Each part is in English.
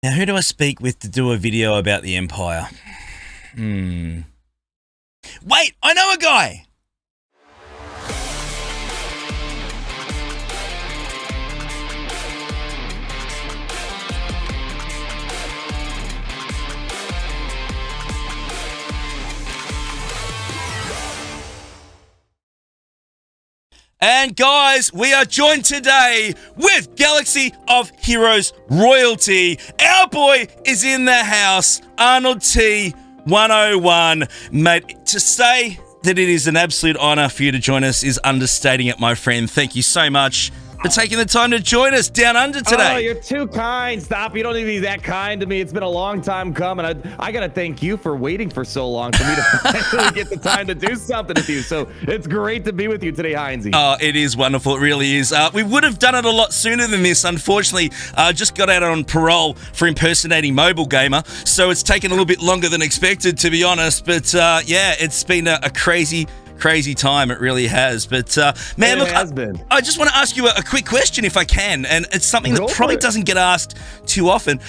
Now, who do I speak with to do a video about the Empire? Wait, I know a guy! And guys, we are joined today with Galaxy of Heroes royalty. Our boy is in the house, AHNALDT101. Mate, to say that it is an absolute honour for you to join us is understating it, my friend. Thank you so much for taking the time to join us down under today. Oh, you're too kind. Stop. You don't need to be that kind to me. It's been a long time coming. I got to thank you for waiting for so long for me to finally get the time to do something with you. So it's great to be with you today, Heinzie. Oh, it is wonderful. It really is. We would have done it a lot sooner than this. Unfortunately, just got out on parole for impersonating Mobile Gamer. So it's taken a little bit longer than expected, to be honest. But yeah, it's been a crazy time. It really has. But man, look, I just want to ask you a quick question if I can, and it's something that probably doesn't get asked too often.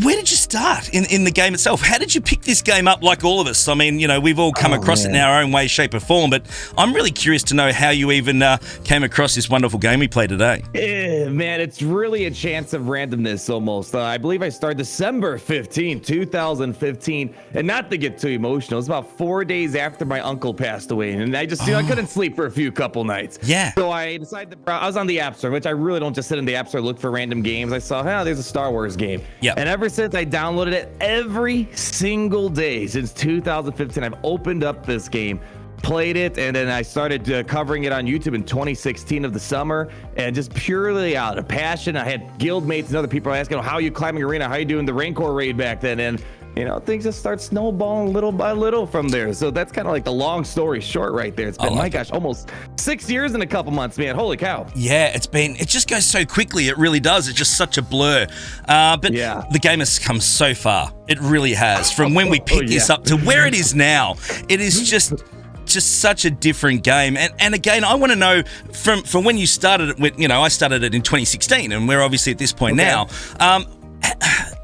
Where did you start in the game itself? How did you pick this game up like all of us? I mean, you know, we've all come across it in our own way, shape or form, but I'm really curious to know how you even came across this wonderful game we play today. Man, it's really a chance of randomness almost. I believe I started December 15, 2015, and not to get too emotional, it's about 4 days after my uncle passed away, and I just, I couldn't sleep for a couple nights. Yeah. So I decided to browse. I was on the App Store, which I really don't just sit in the App Store look for random games. I saw, there's a Star Wars game. Yeah. And ever since I downloaded it, every single day since 2015, I've opened up this game, played it, and then I started covering it on YouTube in 2016 of the summer, and just purely out of passion. I had guild mates and other people asking, how are you climbing arena? How are you doing the Rancor raid back then? And things just start snowballing little by little from there. So that's kind of like the long story short right there. It's been, my gosh, almost 6 years in a couple months, man. Holy cow. Yeah, it just goes so quickly. It really does. It's just such a blur. But yeah, the game has come so far. It really has. From when we picked this up to where it is now, it is just such a different game. And again, I want to know from when you started it with, I started it in 2016, and we're obviously at this point now.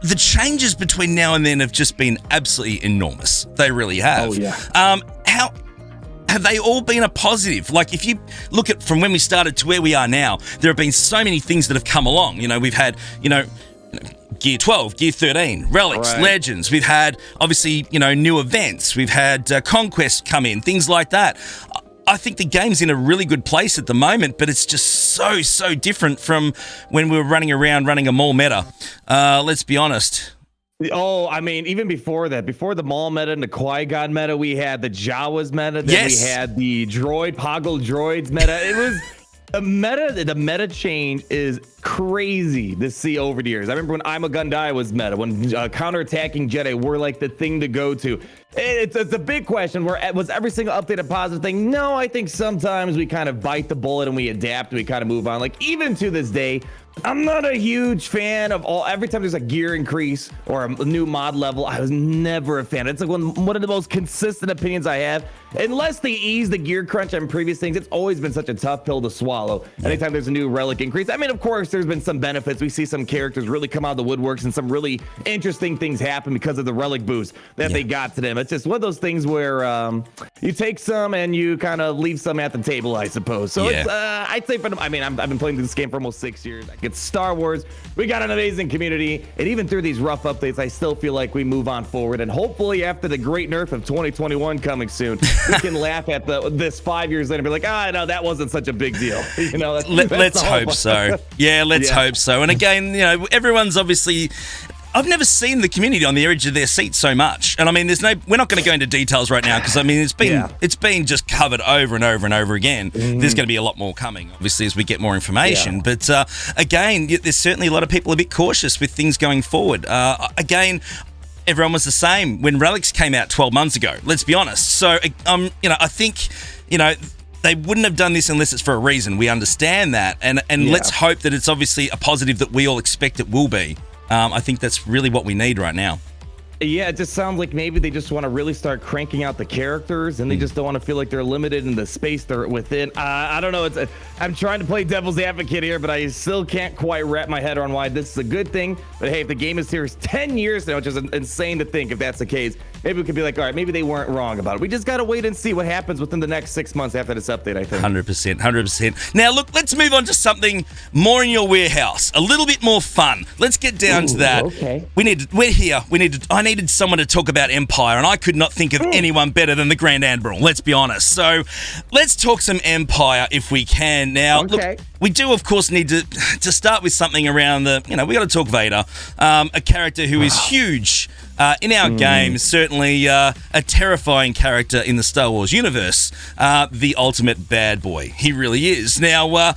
The changes between now and then have just been absolutely enormous. They really have. Oh, yeah. How have they all been a positive? Like, if you look at from when we started to where we are now, there have been so many things that have come along. We've had, Gear 12, Gear 13, Relics, Legends. We've had, obviously, new events. We've had Conquest come in, things like that. I think the game's in a really good place at the moment, but it's just so different from when we were running around running a mall meta. Let's be honest. Oh, I mean, even before that, before the mall meta and the Qui-Gon meta, we had the Jawas meta, then we had the Poggle droids meta. It was the meta change is crazy to see over the years. I remember when I'm a Gundai was meta, when counterattacking Jedi were like the thing to go to. It's a big question. Was every single update a positive thing? No, I think sometimes we kind of bite the bullet and we adapt and we kind of move on. Like, even to this day, I'm not a huge fan of every time there's a gear increase or a new mod level, I was never a fan. It's like one of the most consistent opinions I have. Unless they ease the gear crunch on previous things, it's always been such a tough pill to swallow. Anytime there's a new relic increase. I mean, of course, there's been some benefits. We see some characters really come out of the woodworks and some really interesting things happen because of the relic boost that they got to them. It's just one of those things where you take some and you kind of leave some at the table, I suppose. So it's, I'd say I've been playing this game for almost 6 years. It's Star Wars. We got an amazing community, and even through these rough updates, I still feel like we move on forward. And hopefully, after the great nerf of 2021 coming soon, we can laugh at this 5 years later and be like, no, that wasn't such a big deal. Let's hope so. Yeah, let's hope so. And again, everyone's obviously. I've never seen the community on the edge of their seat so much. And I mean, we're not going to go into details right now because I mean, it's been just covered over and over and over again. There's going to be a lot more coming, obviously, as we get more information. But again, there's certainly a lot of people a bit cautious with things going forward. Again, everyone was the same when Relics came out 12 months ago. Let's be honest. So, I think, they wouldn't have done this unless it's for a reason. We understand that. And let's hope that it's obviously a positive that we all expect it will be. I think that's really what we need right now. Yeah, it just sounds like maybe they just want to really start cranking out the characters, and they just don't want to feel like they're limited in the space they're within. I don't know. I'm trying to play devil's advocate here, but I still can't quite wrap my head around why this is a good thing. But hey, if the game is here 10 years now, which is insane to think if that's the case, maybe we could be like, all right, maybe they weren't wrong about it. We just got to wait and see what happens within the next 6 months after this update, I think. 100%. Now, look, let's move on to something more in your warehouse, a little bit more fun. Let's get down to that. Okay. I needed someone to talk about Empire, and I could not think of anyone better than the Grand Admiral, let's be honest. So let's talk some Empire if we can. Now, look, we do, of course, need to start with something around we got to talk Vader, a character who is huge in our game, certainly a terrifying character in the Star Wars universe, the ultimate bad boy. He really is. Now,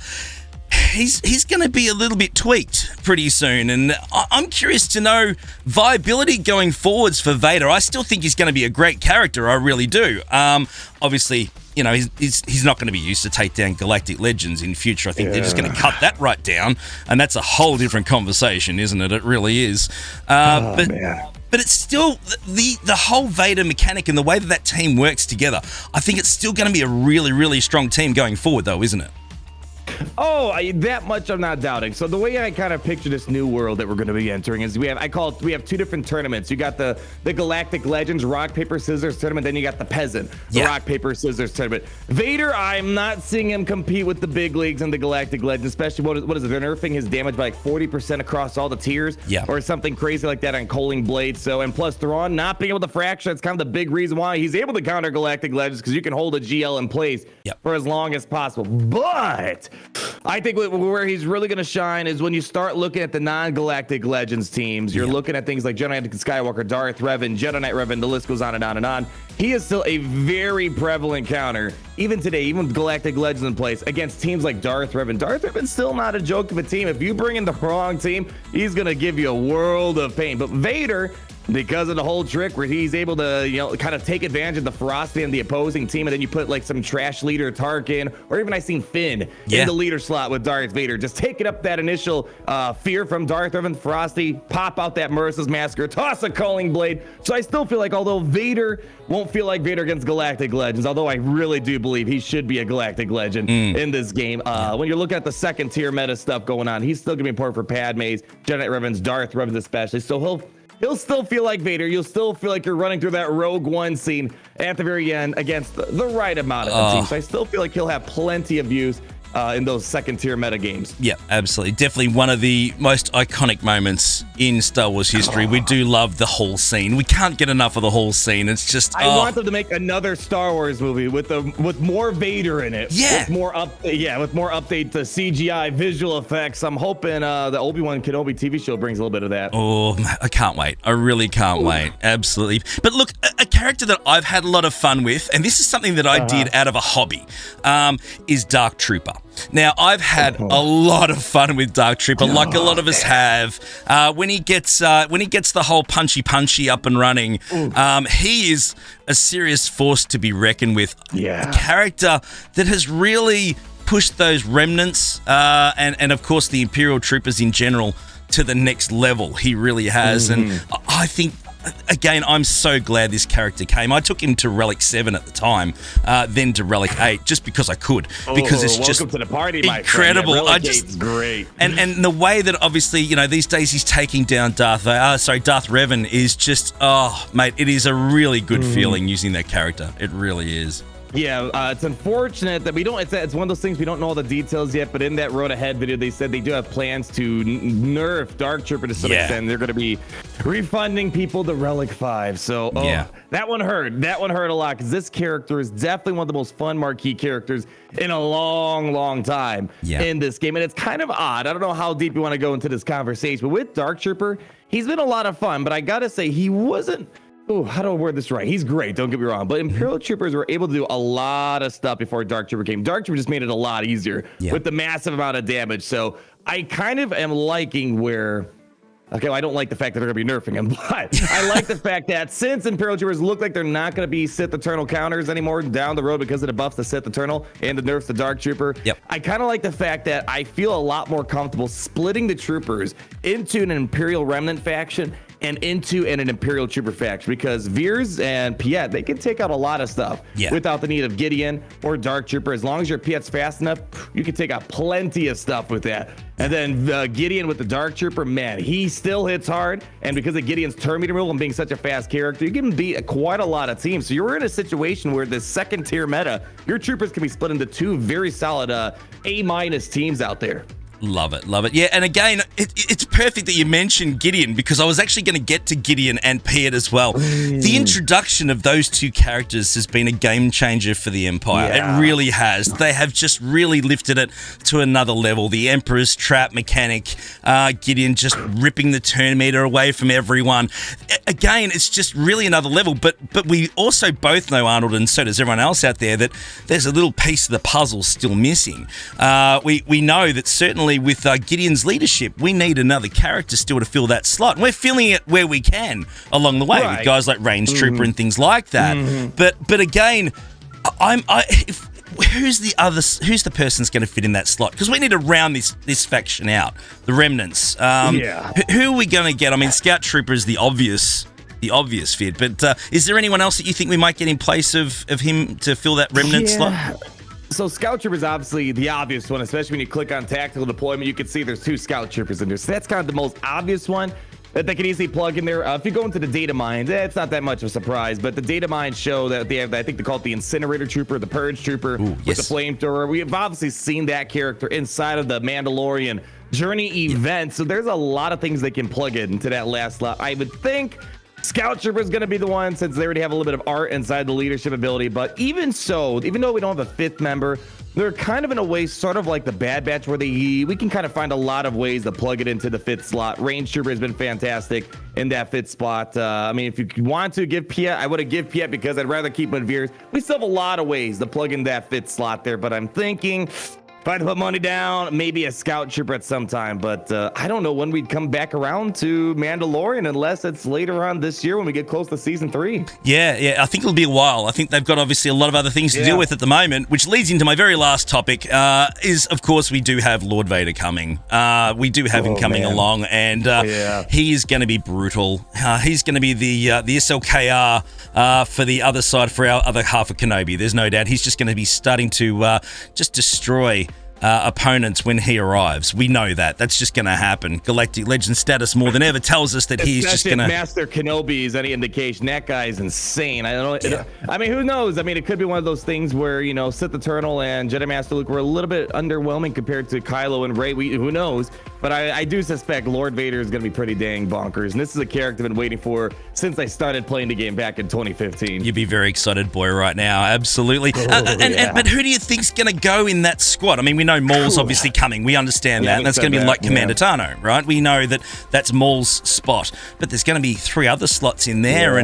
he's going to be a little bit tweaked pretty soon, and I'm curious to know viability going forwards for Vader. I still think he's going to be a great character. I really do. Obviously, he's not going to be used to take down galactic legends in future. I think they're just going to cut that right down, and that's a whole different conversation, isn't it? It really is. But it's still the whole Vader mechanic and the way that team works together. I think it's still going to be a really, really strong team going forward, though, isn't it? Oh, that much I'm not doubting. So the way I kind of picture this new world that we're going to be entering is we have two different tournaments. You got the Galactic Legends rock paper scissors tournament, then you got the Peasant rock paper scissors tournament. Vader, I'm not seeing him compete with the big leagues and the Galactic Legends, especially what is it? They're nerfing his damage by like 40% across all the tiers, or something crazy like that on Coaling Blade. So, and plus Thrawn not being able to fracture, that's kind of the big reason why he's able to counter Galactic Legends, because you can hold a GL in place for as long as possible. But I think where he's really going to shine is when you start looking at the non-Galactic Legends teams. You're looking at things like Jedi Knight Skywalker, Darth Revan, Jedi Knight Revan, the list goes on and on and on. He is still a very prevalent counter, even today, even with Galactic Legends in place, against teams like Darth Revan. Darth Revan's still not a joke of a team. If you bring in the wrong team, he's going to give you a world of pain. But Vader, because of the whole trick where he's able to, kind of take advantage of the ferocity and the opposing team, and then you put like some trash leader Tarkin, or even I seen Finn in the leader slot with Darth Vader, just taking up that initial fear from Darth Revan, ferocity, pop out that Marissa's Massacre, toss a Calling Blade. So I still feel like, although Vader won't feel like Vader against Galactic Legends, although I really do believe he should be a Galactic Legend in this game. When you're looking at the second tier meta stuff going on, he's still gonna be important for Padme's, Jedi Knight Revan's, Darth Revan's especially. So he'll still feel like Vader. You'll still feel like you're running through that Rogue One scene at the very end against the right amount of the team. So I still feel like he'll have plenty of use in those second tier meta games. Yeah, absolutely. Definitely one of the most iconic moments in Star Wars history. We do love the whole scene. We can't get enough of the whole scene. It's just I want them to make another Star Wars movie with more Vader in it. With more update to CGI visual effects. I'm hoping the Obi-Wan Kenobi TV show brings a little bit of that. Oh, I can't wait. I really can't wait. Absolutely. But look, a character that I've had a lot of fun with, and this is something that I did out of a hobby, is Dark Trooper. Now, I've had a lot of fun with Dark Trooper, like a lot of us have. When he gets the whole punchy up and running, he is a serious force to be reckoned with. A character that has really pushed those remnants and of course the Imperial Troopers in general to the next level. He really has, and I think, again, I'm so glad this character came. I took him to Relic 7 at the time, then to Relic 8, just because I could. Because it's just welcome to the party, my incredible. Friend. Yeah, Relic 8's great. And the way that obviously, these days he's taking down Darth Revan is just, mate, it is a really good feeling using that character. It really is. Yeah, it's unfortunate that we don't. It's one of those things we don't know all the details yet. But in that Road Ahead video, they said they do have plans to nerf Dark Trooper to some extent. They're going to be refunding people the Relic 5. So that one hurt. That one hurt a lot, because this character is definitely one of the most fun marquee characters in a long time in this game. And it's kind of odd. I don't know how deep you want to go into this conversation, but with Dark Trooper, he's been a lot of fun. But I gotta say, he wasn't. Oh, how do I word this right? He's great, don't get me wrong. But Imperial Troopers were able to do a lot of stuff before Dark Trooper came. Dark Trooper just made it a lot easier with the massive amount of damage. So I kind of am liking where... Okay, well, I don't like the fact that they're going to be nerfing him, but I like the fact that since Imperial Troopers look like they're not going to be Sith Eternal counters anymore down the road because of the buffs to Sith Eternal and the nerfs to Dark Trooper, I kind of like the fact that I feel a lot more comfortable splitting the troopers into an Imperial Remnant faction and into an Imperial Trooper faction, because Veers and Piet, they can take out a lot of stuff without the need of Gideon or Dark Trooper. As long as your Piet's fast enough, you can take out plenty of stuff with that. And then Gideon with the Dark Trooper, man, he still hits hard. And because of Gideon's turn meter rule and being such a fast character, you can beat quite a lot of teams. So you're in a situation where this second tier meta, your troopers can be split into two very solid A- teams out there. Love it, love it. Yeah, and again, it's perfect that you mentioned Gideon, because I was actually going to get to Gideon and Piet as well. The introduction of those two characters has been a game changer for the Empire. It really has. They have just really lifted it to another level. The Emperor's trap mechanic, Gideon just ripping the turn meter away from everyone. Again, it's just really another level. But we also both know, Arnold, and so does everyone else out there, that there's a little piece of the puzzle still missing. We know that certainly with Gideon's leadership, we need another character still to fill that slot. And we're filling it where we can along the way with guys like Range Trooper and things like that. But again, who's the person's going to fit in that slot? Because we need to round this faction out, the remnants. Who are we going to get? I mean, Scout Trooper is the obvious fit, but is there anyone else that you think we might get in place of him to fill that remnant slot? So Scout Trooper is obviously the obvious one, especially when you click on tactical deployment. You can see there's two Scout Troopers in there. So that's kind of the most obvious one that they can easily plug in there. If you go into the data mines, it's not that much of a surprise, but the data mines show that they have, I think they call it the Incinerator Trooper, the Purge Trooper with the Flamethrower. We have obviously seen that character inside of the Mandalorian Journey event. So there's a lot of things they can plug into that last slot. I would think Scout Trooper is going to be the one, since they already have a little bit of art inside the leadership ability. But even so, even though we don't have a fifth member, they're kind of in a way sort of like the Bad Batch, where we can kind of find a lot of ways to plug it into the fifth slot. Range Trooper has been fantastic in that fifth spot. I mean, if you want to give Piet, I would have give Piet, because I'd rather keep him with Veers. We still have a lot of ways to plug in that fifth slot there, but I'm thinking if I had to put money down, maybe a Scout Trooper at some time. But I don't know when we'd come back around to Mandalorian, unless it's later on this year when we get close to season 3. Yeah, I think it'll be a while. I think they've got obviously a lot of other things to deal with at the moment, which leads into my very last topic, is, of course, we do have Lord Vader coming. We do have him coming along, and he is going to be brutal. He's going to be the SLKR for the other side, for our other half of Kenobi. There's no doubt. He's just going to be starting to just destroy opponents when he arrives. We know that. That's just going to happen. Galactic Legend status more than ever tells us that he's just going to... Master Kenobi is any indication. That guy is insane. I don't know. I mean, who knows? I mean, it could be one of those things where, Sith Eternal and Jedi Master Luke were a little bit underwhelming compared to Kylo and Rey. Who knows? But I do suspect Lord Vader is going to be pretty dang bonkers. And this is a character I've been waiting for since I started playing the game back in 2015. You'd be very excited, boy, right now. Absolutely. But who do you think's going to go in that squad? I mean, we know Maul's obviously coming. We understand that. And that's going to be like Commander Tano, right? We know that that's Maul's spot. But there's going to be 3 other slots in there.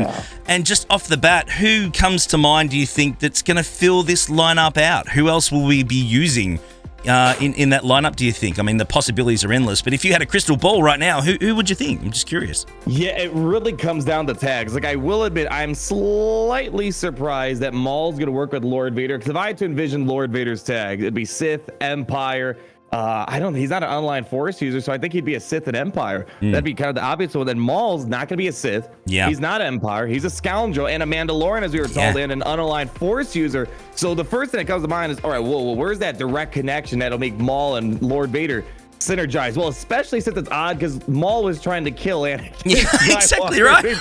And just off the bat, who comes to mind, do you think, that's going to fill this lineup out? Who else will we be using in that lineup, do you think? I mean, the possibilities are endless, but if you had a crystal ball right now, who would you think? I'm just curious. Yeah, it really comes down to tags. Like, I will admit, I'm slightly surprised that Maul's going to work with Lord Vader, because if I had to envision Lord Vader's tag, it'd be Sith, Empire. He's not an online Force user, so I think he'd be a Sith and Empire. That'd be kind of the obvious one. Then Maul's not going to be a Sith. Yeah. He's not Empire. He's a scoundrel and a Mandalorian, as we were told, and an unaligned Force user. So the first thing that comes to mind is, all right, well, where's that direct connection that'll make Maul and Lord Vader synergize? Well, especially since it's odd, because Maul was trying to kill Anakin. Yeah, exactly right.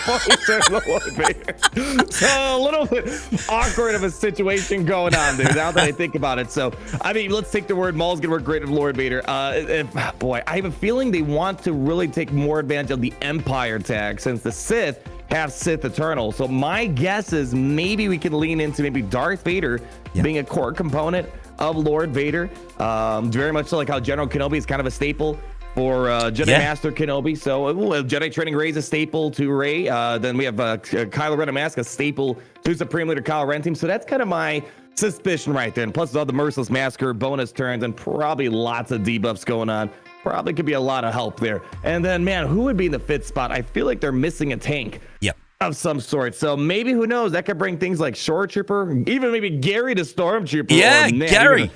So a little bit awkward of a situation going on there, now that I think about it. So, I mean, let's take the word Maul's gonna work great with Lord Vader. Boy, I have a feeling they want to really take more advantage of the Empire tag, since the Sith have Sith Eternal. So my guess is maybe we can lean into maybe Darth Vader being a core component of Lord Vader. Very much so like how General Kenobi is kind of a staple for Jedi Master Kenobi. So Jedi Training Rey is a staple to Rey. Then we have Kylo Ren and Mask, a staple to Supreme Leader Kylo Ren team. So that's kind of my suspicion right there. And plus all the Merciless Massacre bonus turns and probably lots of debuffs going on. Probably could be a lot of help there. And then, man, who would be in the 5th spot? I feel like they're missing a tank. Of some sort. So maybe, who knows, that could bring things like Shore Trooper, even maybe Gary the Stormtrooper. Yeah, Gary.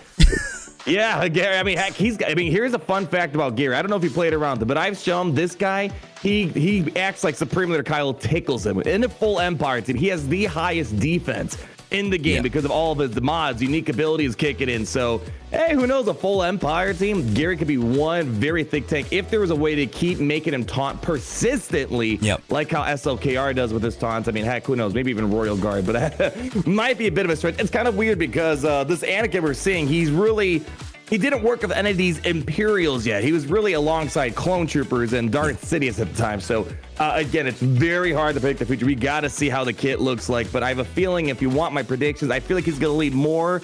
Yeah, Gary. I mean, heck, here's a fun fact about Gary. I don't know if he played around with it, but I've shown him this guy. He acts like Supreme Leader Kyle tickles him. In a full Empire team, he has the highest defense in the game because of all of his mods, unique abilities kicking in. So, hey, who knows? A full Empire team, Gary could be one very thick tank if there was a way to keep making him taunt persistently, like how SLKR does with his taunts. I mean, heck, who knows? Maybe even Royal Guard, but that might be a bit of a stretch. It's kind of weird because this Anakin we're seeing, he didn't work with any of these Imperials yet. He was really alongside Clone Troopers and Darth Sidious at the time. So, again, it's very hard to predict the future. We got to see how the kit looks like. But I have a feeling if you want my predictions, I feel like he's going to lead more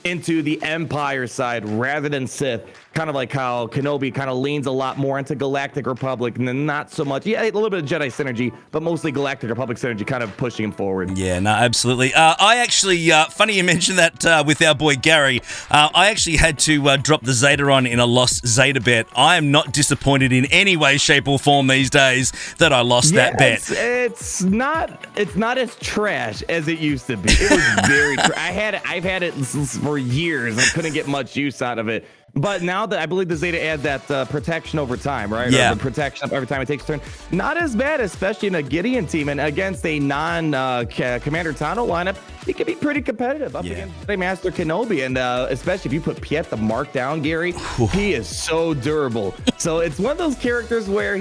into the Empire side rather than Sith. Kind of like how Kenobi kind of leans a lot more into Galactic Republic and then not so much. Yeah, a little bit of Jedi synergy, but mostly Galactic Republic synergy kind of pushing him forward. Yeah, no, absolutely. I actually, funny you mentioned that with our boy Gary. I actually had to drop the Zeta on in a lost Zeta bet. I am not disappointed in any way, shape, or form these days that I lost that bet. It's not as trash as it used to be. It was very I've had it for years. I couldn't get much use out of it. But now that I believe the Zeta add that protection over time, right? Yeah. Or the protection every time it takes a turn. Not as bad, especially in a Gideon team and against a non-Commander Tano lineup. It can be pretty competitive up against Jedi Master Kenobi. And especially if you put Piet the Mark down, Gary, he is so durable. So it's one of those characters where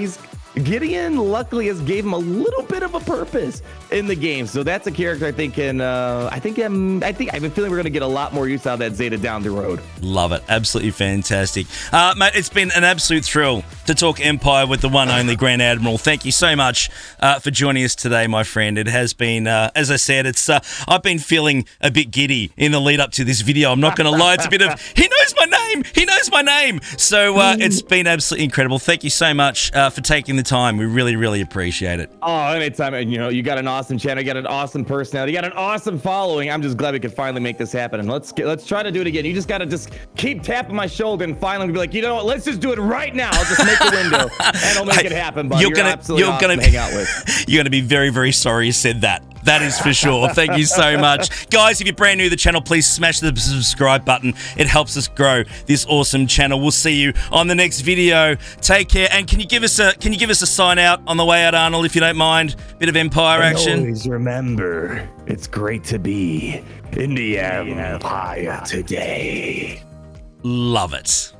Gideon luckily has gave him a little bit of a purpose in the game. So that's a character I think I have a feeling we're going to get a lot more use out of that Zeta down the road. Love it. Absolutely fantastic. Mate, it's been an absolute thrill to talk Empire with the one only Grand Admiral. Thank you so much for joining us today, my friend. It has been, as I said, I've been feeling a bit giddy in the lead up to this video. I'm not going to lie. It's a bit of, he knows my name. He knows my name. So it's been absolutely incredible. Thank you so much for taking the time. We really, really appreciate it. Oh, anytime. And you got an awesome channel, you got an awesome personality, you got an awesome following. I'm just glad we could finally make this happen. And let's try to do it again. You just got to keep tapping my shoulder and finally be like, you know what? Let's just do it right now. I'll just make a window and I'll make it happen. But you're absolutely awesome to hang out with. You're going to be very, very sorry you said that. That is for sure. Thank you so much. Guys, if you're brand new to the channel, please smash the subscribe button. It helps us grow this awesome channel. We'll see you on the next video. Take care. And can you give us a sign out on the way out, Arnold, if you don't mind? Bit of Empire action. Always remember, it's great to be in the Empire today. Love it.